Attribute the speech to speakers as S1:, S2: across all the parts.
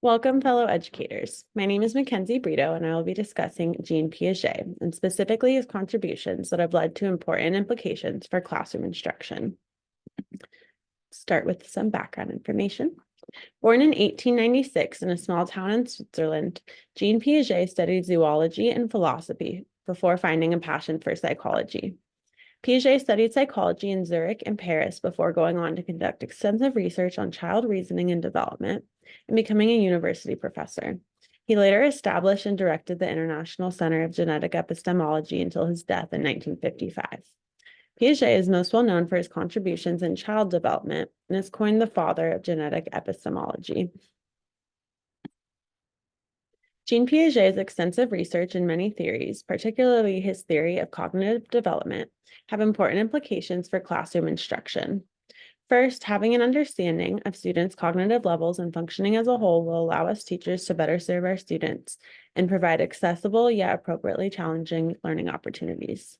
S1: Welcome, fellow educators. My name is Mackenzie Brito, and I will be discussing Jean Piaget, and specifically his contributions that have led to important implications for classroom instruction. Start with some background information. Born in 1896 in a small town in Switzerland, Jean Piaget studied zoology and philosophy before finding a passion for psychology. Piaget studied psychology in Zurich and Paris before going on to conduct extensive research on child reasoning and development and becoming a university professor. He later established and directed the International Center of Genetic Epistemology until his death in 1955. Piaget is most well known for his contributions in child development and is coined the father of genetic epistemology. Jean Piaget's extensive research and many theories, particularly his theory of cognitive development, have important implications for classroom instruction. First, having an understanding of students' cognitive levels and functioning as a whole will allow us teachers to better serve our students and provide accessible yet appropriately challenging learning opportunities.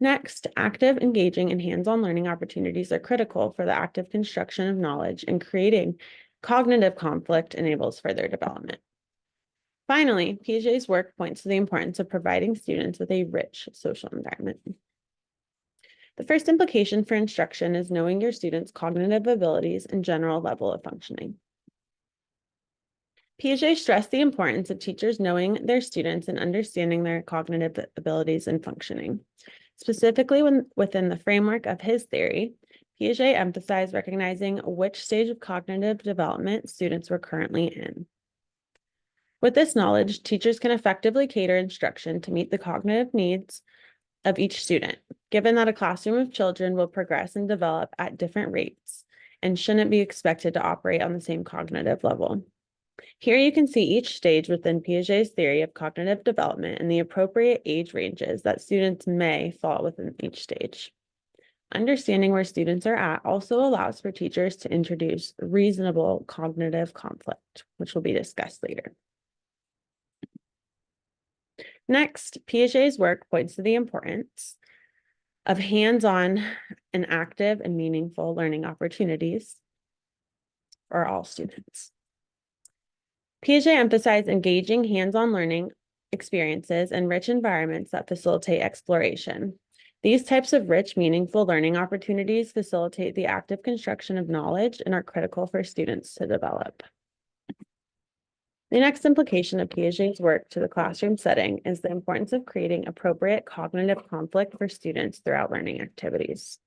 S1: Next, active, engaging, and hands-on learning opportunities are critical for the active construction of knowledge, and creating cognitive conflict enables further development. Finally, Piaget's work points to the importance of providing students with a rich social environment. The first implication for instruction is knowing your students' cognitive abilities and general level of functioning. Piaget stressed the importance of teachers knowing their students and understanding their cognitive abilities and functioning. Specifically, within the framework of his theory, Piaget emphasized recognizing which stage of cognitive development students were currently in. With this knowledge, teachers can effectively cater instruction to meet the cognitive needs of each student, given that a classroom of children will progress and develop at different rates and shouldn't be expected to operate on the same cognitive level. Here you can see each stage within Piaget's theory of cognitive development and the appropriate age ranges that students may fall within each stage. Understanding where students are at also allows for teachers to introduce reasonable cognitive conflict, which will be discussed later. Next, Piaget's work points to the importance of hands-on and active and meaningful learning opportunities for all students. Piaget emphasized engaging hands-on learning experiences and rich environments that facilitate exploration. These types of rich, meaningful learning opportunities facilitate the active construction of knowledge and are critical for students to develop. The next implication of Piaget's work to the classroom setting is the importance of creating appropriate cognitive conflict for students throughout learning activities.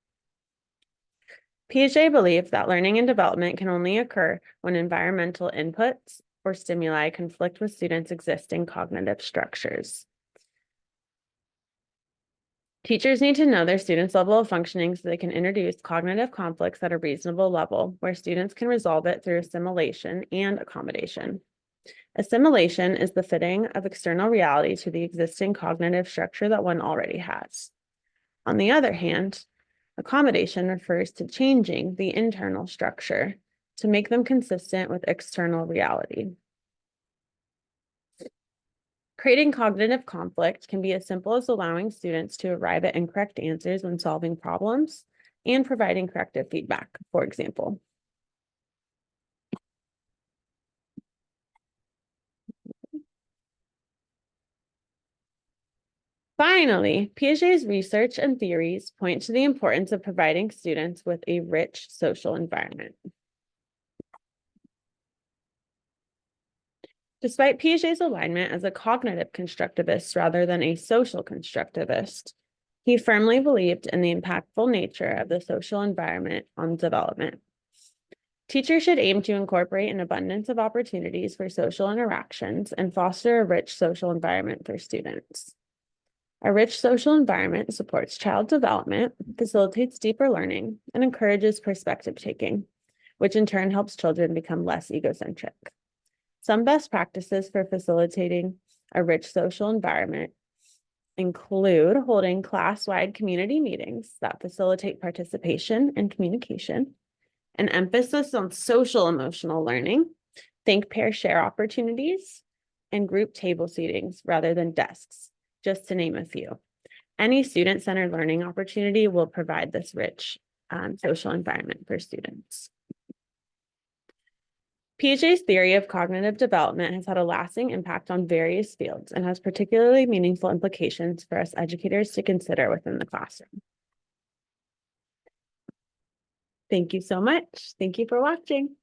S1: Piaget believed that learning and development can only occur when environmental inputs or stimuli conflict with students' existing cognitive structures. Teachers need to know their students' level of functioning so they can introduce cognitive conflicts at a reasonable level where students can resolve it through assimilation and accommodation. Assimilation is the fitting of external reality to the existing cognitive structure that one already has. On the other hand, accommodation refers to changing the internal structure to make them consistent with external reality. Creating cognitive conflict can be as simple as allowing students to arrive at incorrect answers when solving problems and providing corrective feedback, for example. Finally, Piaget's research and theories point to the importance of providing students with a rich social environment. Despite Piaget's alignment as a cognitive constructivist rather than a social constructivist, he firmly believed in the impactful nature of the social environment on development. Teachers should aim to incorporate an abundance of opportunities for social interactions and foster a rich social environment for students. A rich social environment supports child development, facilitates deeper learning, and encourages perspective taking, which in turn helps children become less egocentric. Some best practices for facilitating a rich social environment include holding class-wide community meetings that facilitate participation and communication, an emphasis on social emotional learning, think, pair, share opportunities, and group table seatings rather than desks, just to name a few. Any student-centered learning opportunity will provide this rich social environment for students. Piaget's theory of cognitive development has had a lasting impact on various fields and has particularly meaningful implications for us educators to consider within the classroom. Thank you so much. Thank you for watching.